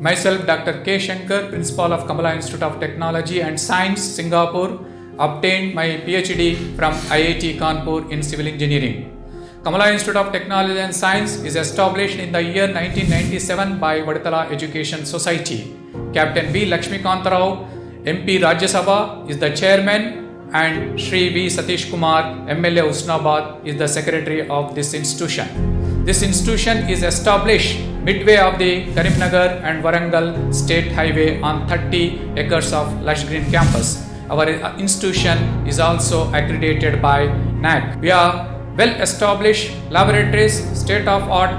Myself, Dr. K. Shankar, Principal of Kamala Institute of Technology and Science, Singapore, obtained my PhD from IIT Kanpur in Civil Engineering. Kamala Institute of Technology and Science is established in the year 1997 by Vaditala Education Society. Captain V. Lakshmikant Rao, MP Rajya Sabha, is the chairman, and Shri V. Satish Kumar, MLA Usnabad, is the secretary of this institution. This institution is established midway of the Karimnagar and Warangal State Highway on 30 acres of lush green campus. Our institution is also accredited by NAAC. We are well-established laboratories, state-of-art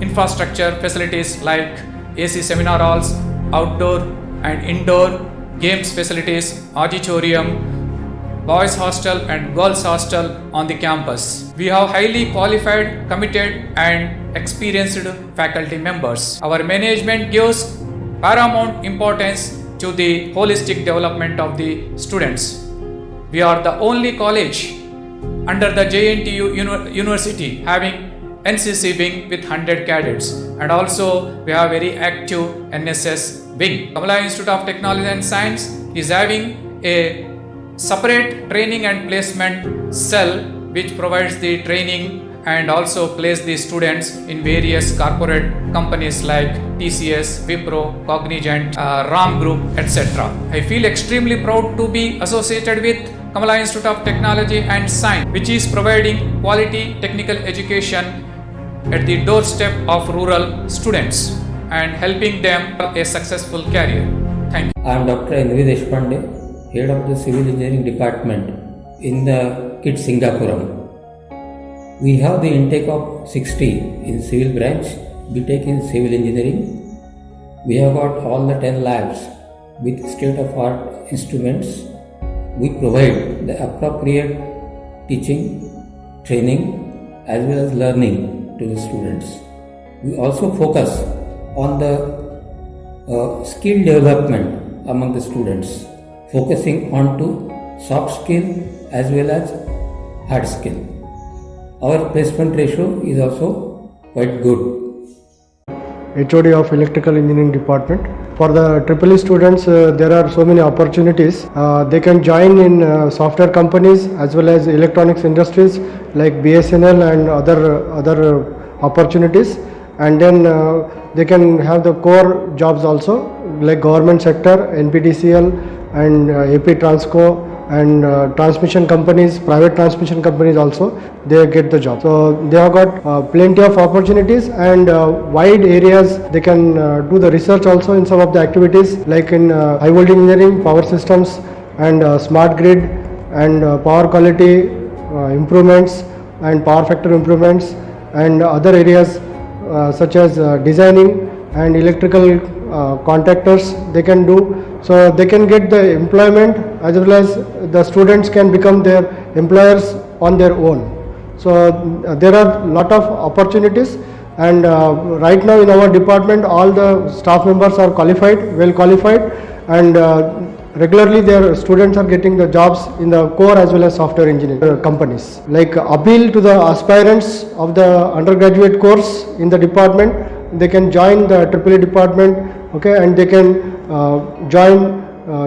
infrastructure facilities like AC seminar halls, outdoor and indoor games facilities, auditorium, boys hostel and girls hostel on the campus. We have highly qualified, committed and experienced faculty members. Our management gives paramount importance to the holistic development of the students. We are the only college under the JNTU University having NCC wing with 100 cadets, and also we have very active NSS wing. Kamala Institute of Technology and Science is having a separate training and placement cell which provides the training and also place the students in various corporate companies like TCS, Wipro, Cognizant, RAM Group, etc. I feel extremely proud to be associated with Kamala Institute of Technology and Science, which is providing quality technical education at the doorstep of rural students and helping them a successful career. Thank you. I am Dr. N.V. Deshpande, Head of the Civil Engineering Department in the KIT Singapuram. We have the intake of 60 in Civil branch, BTech in Civil Engineering. We have got all the 10 labs with state-of-art instruments. We provide the appropriate teaching, training as well as learning to the students. We also focus on the skill development among the students, focusing on to soft skill as well as hard skill. Our placement ratio is also quite good. HOD of Electrical Engineering Department. For the EEE students, there are so many opportunities. They can join in software companies as well as electronics industries like BSNL and other opportunities. And then they can have the core jobs also like government sector, NPTCL and AP Transco and transmission companies, private transmission companies also, they get the job. So they have got plenty of opportunities and wide areas. They can do the research also in some of the activities like in high voltage engineering, power systems and smart grid and power quality improvements and power factor improvements and other areas such as designing and electrical contractors they can do. So they can get the employment as well as the students can become their employers on their own. So there are lot of opportunities, and right now in our department all the staff members are qualified, well qualified, and regularly their students are getting the jobs in the core as well as software engineering companies. Like appeal to the aspirants of the undergraduate course in the department, they can join the EEE department, okay, and they can join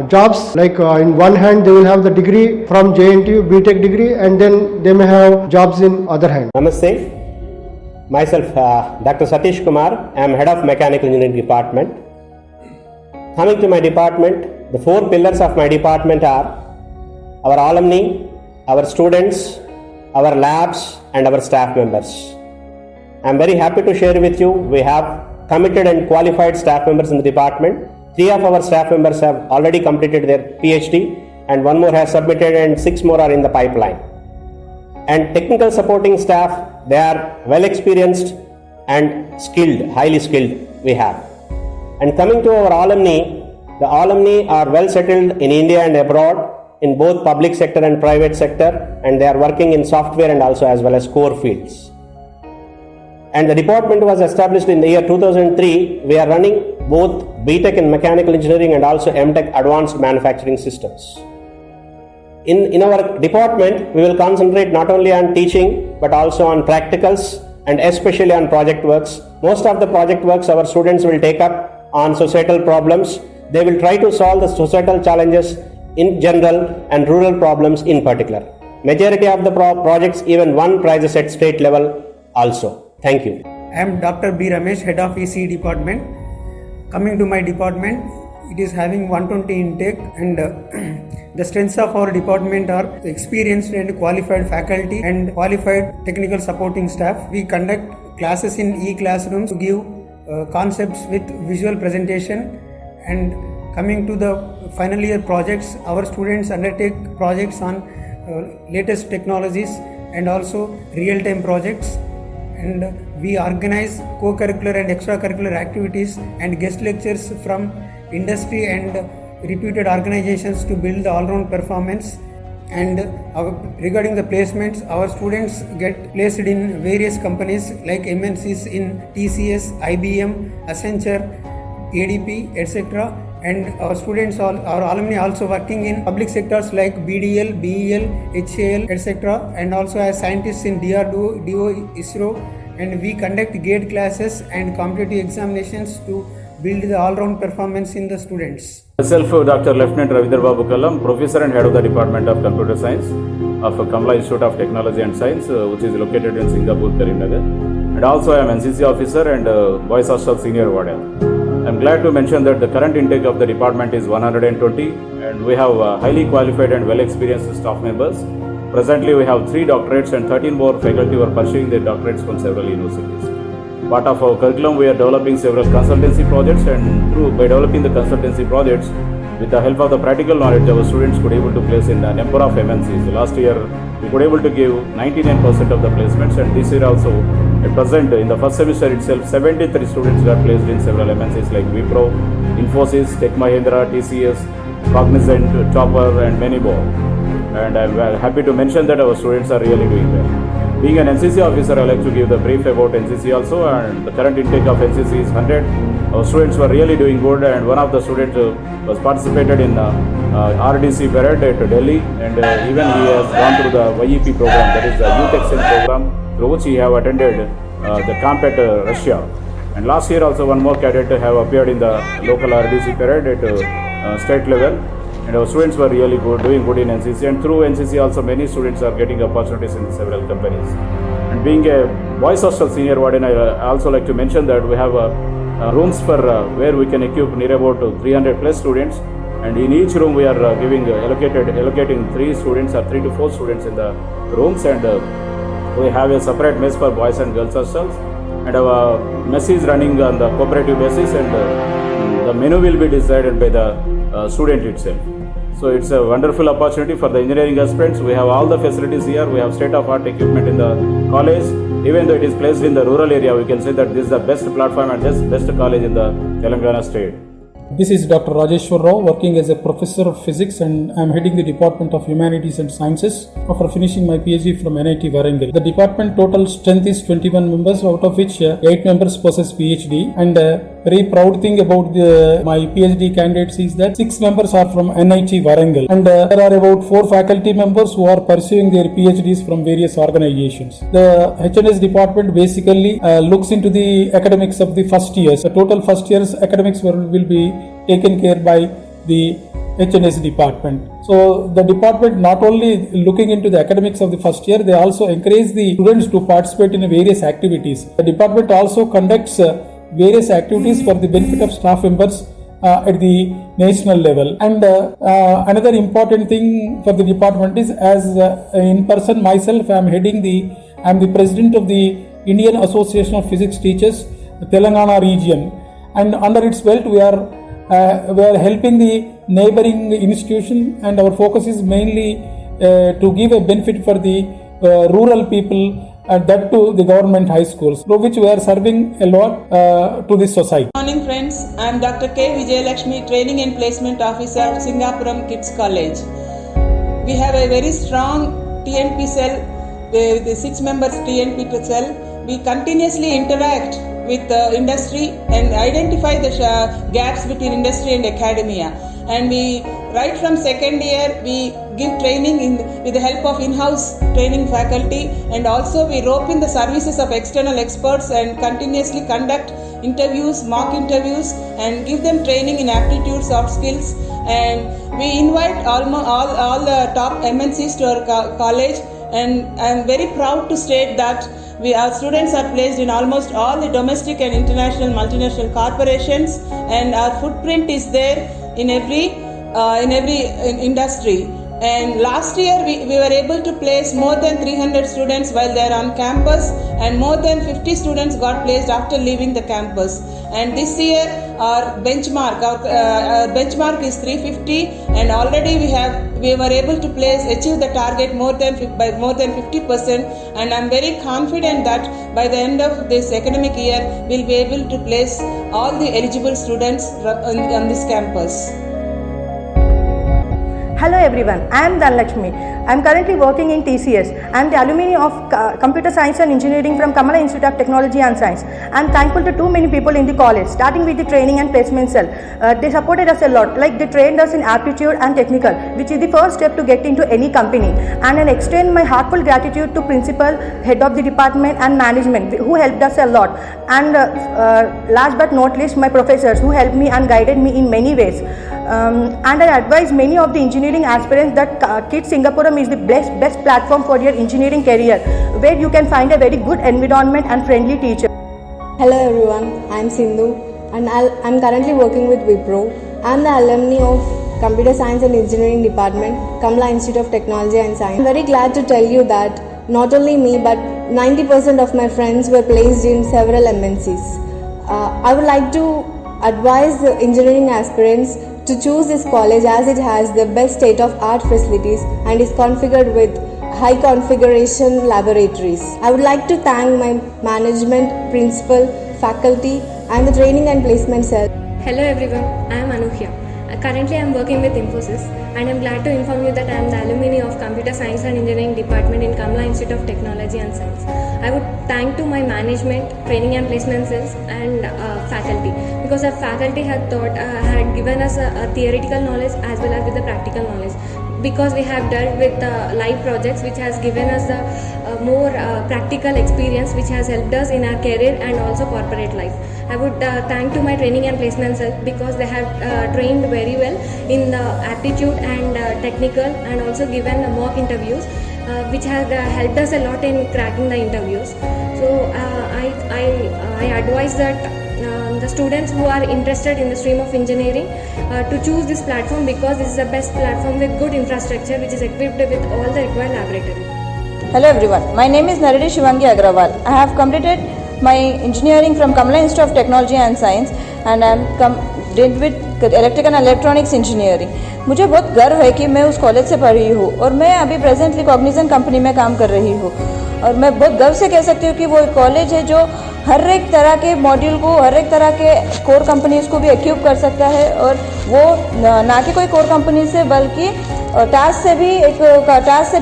jobs like in one hand they will have the degree from JNTU, BTech degree, and then they may have jobs in other hand. Namaste, myself Dr. Satish Kumar. I am Head of Mechanical Engineering Department. Coming to my department, the 4 pillars of my department are our alumni, our students, our labs and our staff members. I am very happy to share with you, we have committed and qualified staff members in the department. 3 of our staff members have already completed their PhD and 1 more has submitted and 6 more are in the pipeline. And technical supporting staff, they are well experienced and skilled, highly skilled we have. And coming to our alumni, the alumni are well settled in India and abroad in both public sector and private sector, and they are working in software and also as well as core fields. And the department was established in the year 2003. We are running both BTech in Mechanical Engineering and also MTech Advanced Manufacturing Systems. In our department, we will concentrate not only on teaching but also on practicals and especially on project works. Most of the project works our students will take up on societal problems. They will try to solve the societal challenges in general and rural problems in particular. Majority of the projects even won prizes at state level also. Thank you. I am Dr. B. Ramesh, Head of ECE Department. Coming to my department, it is having 120 intake, and the strengths of our department are experienced and qualified faculty and qualified technical supporting staff. We conduct classes in e-classrooms to give concepts with visual presentation. And coming to the final year projects, our students undertake projects on latest technologies and also real-time projects. And we organize co-curricular and extracurricular activities and guest lectures from industry and reputed organizations to build the all-round performance. And regarding the placements, our students get placed in various companies like MNCs in TCS, IBM, Accenture, ADP, etc. And our students, our alumni also working in public sectors like BDL, BEL, HAL, etc. and also as scientists in DRDO, ISRO. And we conduct GATE classes and competitive examinations to build the all-round performance in the students. Myself, Dr. Lieutenant Ravindra Babu Kallam, Professor and Head of the Department of Computer Science of Kamala Institute of Technology and Science, which is located in Singapore, Karimnagar. And also I am NCC Officer and Boys Hostel Senior Warden. I am glad to mention that the current intake of the department is 120, and we have highly qualified and well-experienced staff members. Presently, we have 3 doctorates and 13 more faculty who are pursuing their doctorates from several universities. Part of our curriculum, we are developing several consultancy projects, and by developing the consultancy projects, with the help of the practical knowledge, our students could able to place in a number of MNCs. Last year, we could able to give 99% of the placements, and this year also, at present, in the first semester itself, 73 students got placed in several MNCs like Wipro, Infosys, Tech Mahindra, TCS, Cognizant, Chopper, and many more. And I am happy to mention that our students are really doing well. Being an NCC officer, I like to give the brief about NCC also, and the current intake of NCC is 100. Our students were really doing good, and one of the students was participated in RDC parade at Delhi, and even he has gone through the YEP program, that is the Youth Exchange program, through which he have attended the camp at Russia. And last year also one more cadet have appeared in the local RDC parade at state level. And our students were really good, doing good in NCC, and through NCC also many students are getting opportunities in several companies. And being a Boys Hostel Senior Warden, I also like to mention that we have rooms for where we can equip near about 300 plus students, and in each room we are allocating 3 students or 3 to 4 students in the rooms, and we have a separate mess for boys and girls hostels, and our mess is running on the cooperative basis, and the menu will be decided by the student itself. So it's a wonderful opportunity for the engineering aspirants. We have all the facilities here. We have state-of-art equipment in the college. Even though it is placed in the rural area, we can say that this is the best platform and this best college in the Telangana state. This is Dr. Rajeshwar Rao, working as a professor of physics, and I am heading the Department of Humanities and Sciences after finishing my PhD from NIT Warangal. The department total strength is 21 members, out of which 8 members possess PhD, and very proud thing about my PhD candidates is that 6 members are from NIT Warangal, and there are about 4 faculty members who are pursuing their PhDs from various organizations. The HNS department basically looks into the academics of the first years. The total first year's academics will be taken care by the HNS department. So the department not only looking into the academics of the first year, they also encourage the students to participate in various activities. The department also conducts various activities for the benefit of staff members at the national level. And another important thing for the department is, as in person myself, I am the president of the Indian Association of Physics Teachers, Telangana region, and under its belt we are helping the neighboring institution, and our focus is mainly to give a benefit for the rural people, and that to the government high schools, through which we are serving a lot to this society. Good morning friends, I am Dr. K. Vijayalakshmi, Training and Placement Officer at Singapuram Kids College. We have a very strong TNP cell, the 6 members TNP cell. We continuously interact with industry and identify the gaps between industry and academia. And we, right from second year, we give training with the help of in-house training faculty, and also we rope in the services of external experts and continuously conduct interviews, mock interviews, and give them training in aptitude, soft skills. And we invite all the top MNCs to our college, and I am very proud to state that our students are placed in almost all the domestic and international multinational corporations, and our footprint is there in every industry. And last year we were able to place more than 300 students while they are on campus, and more than 50 students got placed after leaving the campus. And this year our benchmark is 350, and already we were able to achieve the target by more than 50%. And I'm very confident that by the end of this academic year we'll be able to place all the eligible students on this campus. Hello everyone, I am Dhanlakshmi. I am currently working in TCS. I am the alumni of Computer Science and Engineering from Kamala Institute of Technology and Science. I am thankful to too many people in the college, starting with the training and placement cell. They supported us a lot, like they trained us in aptitude and technical, which is the first step to get into any company. And I extend my heartfelt gratitude to principal, head of the department and management who helped us a lot. And last but not least, my professors who helped me and guided me in many ways. And I advise many of the engineering aspirants that KIT Singapuram is the best platform for your engineering career, where you can find a very good environment and friendly teacher. Hello everyone, I am Sindhu and I am currently working with Wipro. I am the alumni of Computer Science and Engineering Department, Kamala Institute of Technology and Science. I am very glad to tell you that not only me but 90% of my friends were placed in several MNCs. I would like to advise the engineering aspirants to choose this college as it has the best state-of-art facilities and is configured with high configuration laboratories. I would like to thank my management, principal, faculty and the training and placement cell. Hello everyone, I am Anukhya. Currently I am working with Infosys and I am glad to inform you that I am the alumni of Computer Science and Engineering Department in Kamala Institute of Technology and Science. I would thank to my management, training and placement cells and faculty, because our faculty had given us a theoretical knowledge as well as with the practical knowledge, because we have dealt with live projects which has given us a more practical experience which has helped us in our career and also corporate life. I would thank to my training and placement cell because they have trained very well in the aptitude and technical and also given mock interviews which has helped us a lot in cracking the interviews. So I advise that the students who are interested in the stream of engineering to choose this platform, because this is the best platform with good infrastructure which is equipped with all the required laboratory. Hello everyone, my name is Naredi Shivangi Agrawal. I have completed my engineering from Kamala Institute of Technology and Science and I am did with electrical and electronics engineering. मुझे बहुत गर्व है कि मैं उस college से पढ़ी हूँ और मैं अभी प्रेजेंटली कॉग्निजेंट कंपनी में काम कर रही हूँ, और मैं बहुत गर्व से कह सकती हूँ कि वो एक कॉलेज है जो हर एक तरह के मॉड्यूल को, हर एक तरह के कोर कंपनीज को भी एक्यूप कर सकता है, और वो ना कि कोई कोर कंपनी से बल्कि टास्क से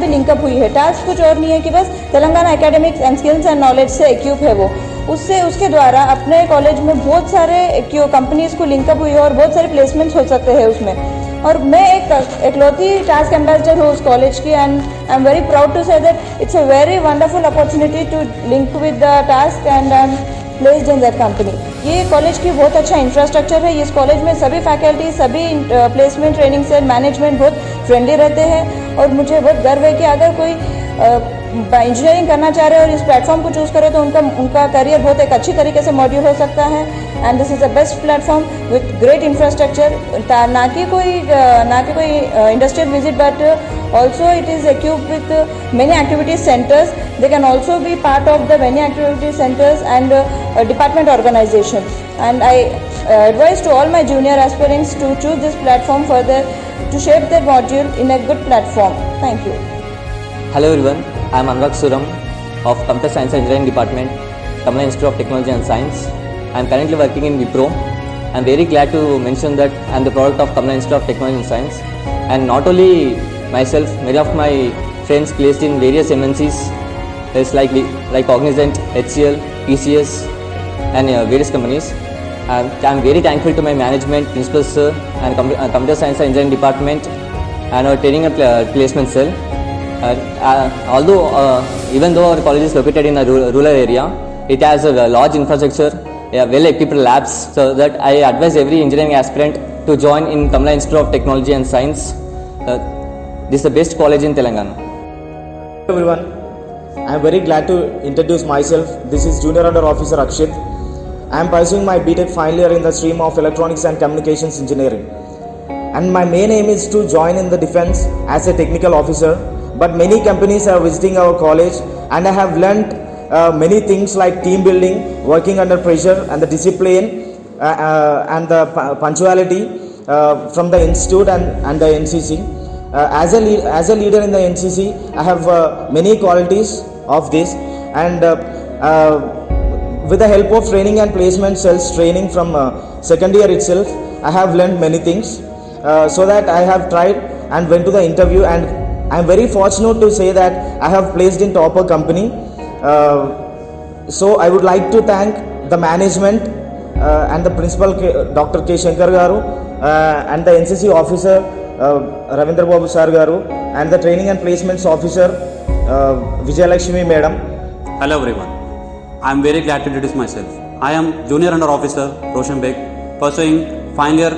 भी लिंकअप हुई है। टास्क कुछ और नहीं है कि बस Telangana academics and skills and knowledge से एक्यूप है वो, उसके द्वारा अपने कॉलेज में बहुत सारे कंपनीज को लिंकअप हुई है और बहुत सारे प्लेसमेंट्स हो सकते हैं उसमें। और मैं एक एकलौती टास्क एम्बेसडर हूँ उस कॉलेज की, and I am very proud to say that it's a very wonderful opportunity to link with the task and I am placed in that company. ये कॉलेज की बहुत अच्छा इंफ्रास्ट्रक्चर है। इस कॉलेज में सभी फैकल्टी, सभी प्लेसमेंट, ट्रेनिंग से मैनेजमेंट बहुत फ्रेंडली रहते हैं, और मुझे बहुत गर्व है कि अगर कोई इंजीनियरिंग करना चाह रहे हैं और इस प्लेटफॉर्म को चूज़ करें तो उनका करियर बहुत एक अच्छी तरीके से मॉड्यूल हो सकता है। And this is the best platform with great infrastructure, ना कि कोई industrial visit but also it is equipped with many activity centers. They can also be part of the many activity centers and department organization, and I advise to all my junior aspirants to choose this platform further to shape their module in a good platform. Thank you. Hello everyone, I am Anurag Suram of Computer Science and Engineering Department, Kamala Institute of Technology and Science. I am currently working in Wipro. I am very glad to mention that I am the product of Kamala Institute of Technology and Science, and not only myself, many of my friends placed in various MNCs, like Cognizant, HCL, TCS and various companies. I am very thankful to my management, principal sir and Computer Science and Engineering Department and our training and placement cell. Even though our college is located in a rural area, it has a large infrastructure well-equipped labs, so that I advise every engineering aspirant to join in Kamala Institute of Technology and Science. This is the best college in Telangana. Hello everyone, I am very glad to introduce myself. This is Junior Under Officer Akshit. I am pursuing my BTech final year in the stream of Electronics and Communications Engineering. And my main aim is to join in the defense as a technical officer. But many companies are visiting our college, and I have learnt many things like team building, working under pressure, and the discipline and the punctuality from the institute and the NCC. As a leader in the NCC, I have many qualities of this, and with the help of training and placement cells training from second year itself, I have learned many things, so that I have tried and went to the interview, and I am very fortunate to say that I have placed in topper company. So I would like to thank the management and the principal Dr. K. Shankar Garu and the NCC officer Ravindra Babu Sir Garu and the training and placements officer Vijayalakshmi Madam. Hello everyone, I am very glad to introduce myself. I am Junior Under Officer Roshan Beg, pursuing final year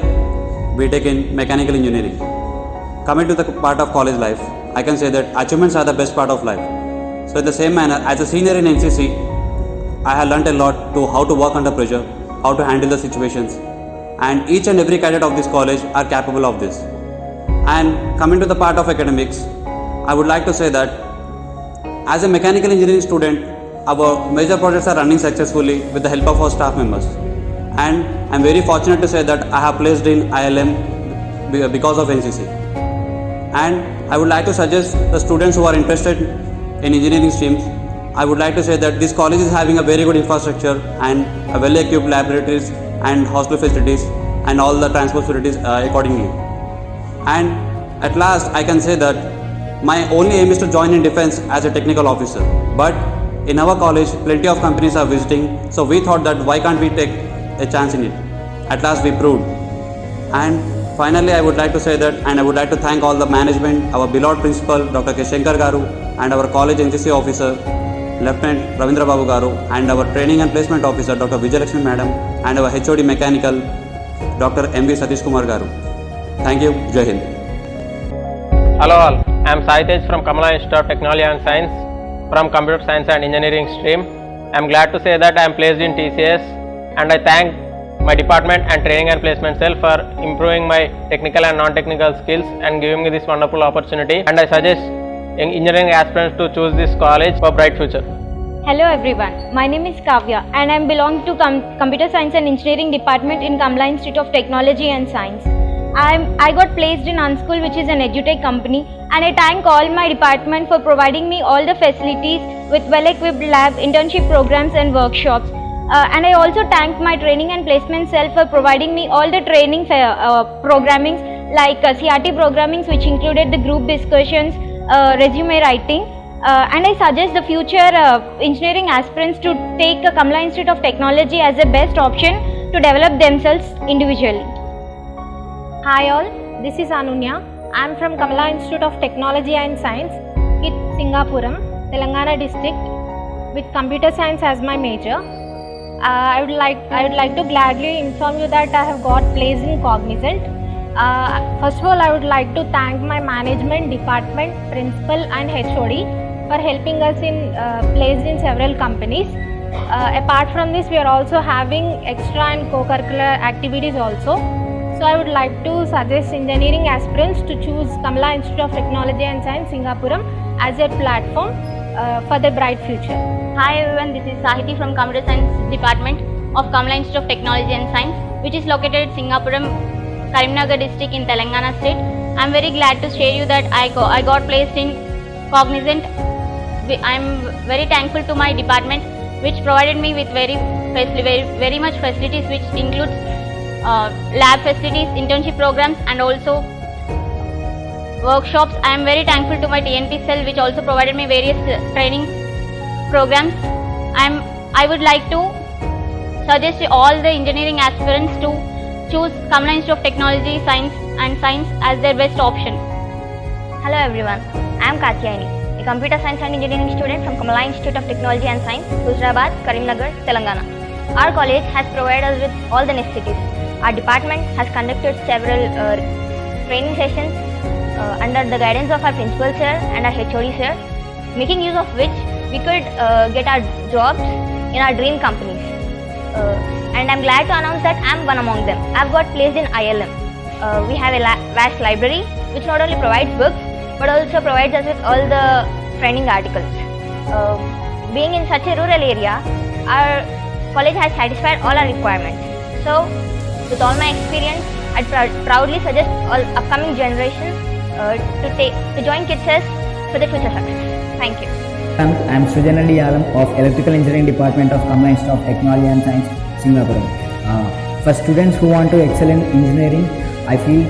BTech in Mechanical Engineering. Coming to the part of college life, I can say that achievements are the best part of life. So in the same manner, as a senior in NCC, I have learnt a lot to how to work under pressure, how to handle the situations, and each and every cadet of this college are capable of this. And coming to the part of academics, I would like to say that as a mechanical engineering student, our major projects are running successfully with the help of our staff members. And I am very fortunate to say that I have placed in ILM because of NCC. And I would like to suggest the students who are interested in engineering streams, I would like to say that this college is having a very good infrastructure and a well-equipped laboratories and hostel facilities and all the transport facilities accordingly. And at last, I can say that my only aim is to join in defense as a technical officer. But in our college, plenty of companies are visiting, so we thought that why can't we take a chance in it. At last, we proved. And finally, I would like to say that, and I would like to thank all the management, our beloved principal, Dr. K. Shankar Garu, and our college NCC officer, Lieutenant Ravindra Babu Garu, and our training and placement officer, Dr. Vijayalakshmi Madam, and our HOD Mechanical, Dr. M.V. Satish Kumar Garu. Thank you. Jai Hind. Hello all, I am Sai Tej from Kamala Institute of Technology and Science from Computer Science and Engineering stream. I am glad to say that I am placed in TCS, and I thank my department and training and placement cell for improving my technical and non-technical skills and giving me this wonderful opportunity, and I suggest engineering aspirants to choose this college for bright future. Hello everyone, my name is Kavya and I belong to Computer Science and Engineering Department in Kamala Institute of Technology and Science. I got placed in Unschool, which is an edutech company, and I thank all my department for providing me all the facilities with well-equipped lab, internship programs and workshops. And I also thank my training and placement cell for providing me all the training programmings like CRT programmings, which included the group discussions, resume writing. And I suggest the future engineering aspirants to take Kamala Institute of Technology as the best option to develop themselves individually. Hi all, this is Anunya. I am from Kamala Institute of Technology and Science, KIT Singapuram, Telangana district, with computer science as my major. I would like to gladly inform you that I have got placed in Cognizant. First of all, I would like to thank my management, department, principal and HOD for helping us in placed in several companies. Apart from this, we are also having extra and co-curricular activities also. So I would like to suggest engineering aspirants to choose Kamala Institute of Technology and Science, Singapuram as a platform for their bright future. Hi everyone, this is Sahiti from Computer Science Department of Kamala Institute of Technology and Science, which is located at Singapuram, Karimnagar district in Telangana state. I am very glad to share you that I got placed in Cognizant. I am very thankful to my department, which provided me with very much facilities, which includes lab facilities, internship programs and also workshops. I am very thankful to my TNP cell, which also provided me various training programs. I would like to suggest all the engineering aspirants to choose Kamala Institute of Technology, Science as their best option. Hello everyone, I am Katyayani, a computer science and engineering student from Kamala Institute of Technology and Science, Huzurabad, Karimnagar, Telangana. Our college has provided us with all the necessities. Our department has conducted several training sessions under the guidance of our principal sir and our HOD sir, making use of which we could get our jobs in our dream companies. And I'm glad to announce that I'm one among them. I've got placed in ILM. We have a vast library which not only provides books but also provides us with all the training articles. Being in such a rural area, our college has satisfied all our requirements. So, with all my experience, I'd proudly suggest all upcoming generations to join KITSES for the future success. Thank you. I am Srijanandi Yalam of Electrical Engineering Department of Kamala Institute of Technology and Science, Singapore. For students who want to excel in engineering, I feel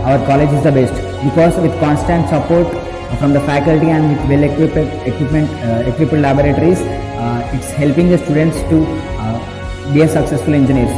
our college is the best because with constant support from the faculty and with well-equipped laboratories, it's helping the students to be a successful engineers.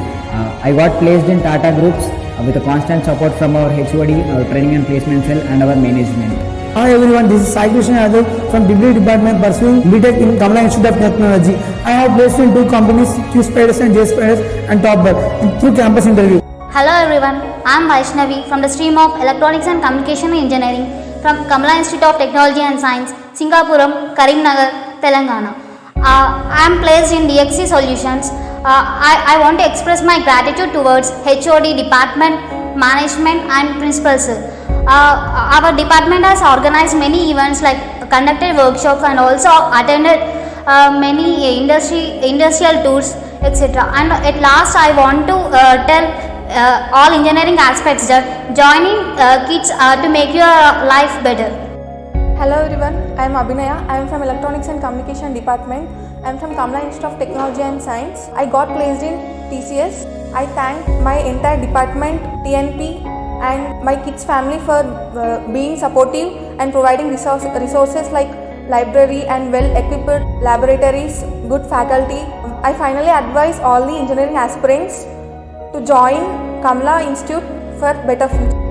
I got placed in Tata Groups with a constant support from our HOD, our training and placement cell and our management. Hi everyone, this is Sai Krishna Yadav from Degree Department pursuing BTech in Kamala Institute of Technology. I have placed in 2 companies, Q-Spiders and J-Spiders and Topbird through campus interview. Hello everyone, I am Vaishnavi from the stream of Electronics and Communication Engineering from Kamala Institute of Technology and Science, Singapuram, Karimnagar, Telangana. I am placed in DXC Solutions. I want to express my gratitude towards HOD, department, management and principals. Our department has organized many events like conducted workshops and also attended many industrial tours, etc. And at last I want to tell all engineering aspects that joining KITS to make your life better. Hello everyone, I am Abhinaya. I am from Electronics and Communication Department. I am from Kamala Institute of Technology and Science. I got placed in TCS. I thank my entire department, TNP and my KITS family for being supportive and providing resources like library and well-equipped laboratories, good faculty. I finally advise all the engineering aspirants to join Kamala Institute for better future.